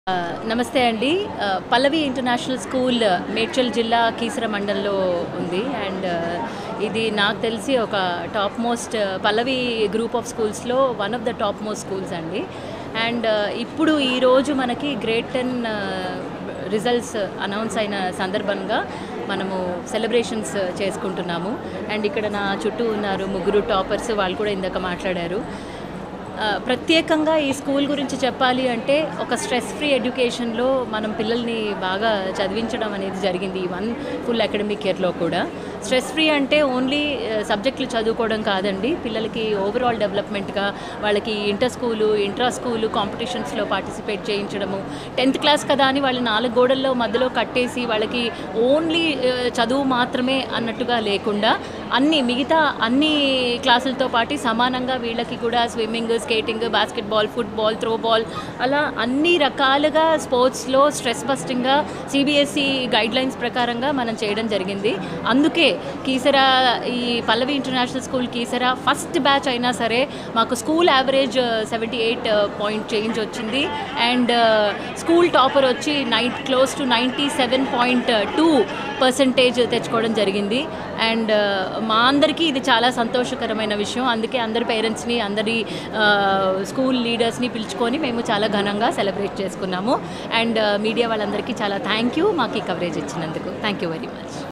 నమస్తే అండి. పల్లవి international school Medchal జిల్లా కీసర మండలంలో ఉంది. అండ్ ఇది నాకు తెలిసి ఒక top most Pallavi group of స్కూల్స్లో one of the top most schools అండి. అండ్ ఇప్పుడు ఈరోజు మనకి గ్రేడ్ 10 రిజల్ట్స్ అనౌన్స్ అయిన సందర్భంగా మనము సెలబ్రేషన్స్ చేసుకుంటున్నాము. అండ్ ఇక్కడ నా చుట్టూ ఉన్నారు ముగ్గురు టాపర్స్, వాళ్ళు కూడా ఇందాక మాట్లాడారు. ప్రత్యేకంగా ఈ స్కూల్ గురించి చెప్పాలి అంటే ఒక స్ట్రెస్ ఫ్రీ ఎడ్యుకేషన్లో మనం పిల్లల్ని బాగా చదివించడం అనేది జరిగింది ఈ వన్ ఫుల్ అకాడమిక్ ఇయర్లో కూడా. స్ట్రెస్ ఫ్రీ అంటే ఓన్లీ సబ్జెక్టులు చదువుకోవడం కాదండి, పిల్లలకి ఓవరాల్ డెవలప్మెంట్గా వాళ్ళకి ఇంటర్ స్కూలు ఇంట్రా స్కూలు కాంపిటీషన్స్లో పార్టిసిపేట్ చేయించడము. 10th క్లాస్ కదా అని వాళ్ళు 4 గోడల్లో మధ్యలో కట్టేసి వాళ్ళకి ఓన్లీ చదువు మాత్రమే అన్నట్టుగా లేకుండా మిగతా అన్ని క్లాసులతో పాటు సమానంగా వీళ్ళకి కూడా swimming, skating, basketball, football, throwball అలా అన్ని రకాలుగా స్పోర్ట్స్లో స్ట్రెస్ బస్టింగ్గా సిబిఎస్ఈ గైడ్లైన్స్ ప్రకారంగా మనం చేయడం జరిగింది. అందుకే కీసరా ఈ Pallavi international school Keesara first batch అయినా సరే మాకు స్కూల్ యావరేజ్ 78 పాయింట్ చేంజ్ వచ్చింది. అండ్ స్కూల్ టాపర్ వచ్చి క్లోజ్ టు 97.2% తెచ్చుకోవడం జరిగింది. అండ్ మా అందరికీ ఇది చాలా సంతోషకరమైన విషయం. అందుకే అందరి పేరెంట్స్ని, అందరి స్కూల్ లీడర్స్ని పిలుచుకొని మేము చాలా ఘనంగా సెలబ్రేట్ చేసుకున్నాము. అండ్ మీడియా వాళ్ళందరికీ చాలా థ్యాంక్ యూ మాకు ఈ కవరేజ్ ఇచ్చినందుకు. Thank you very much.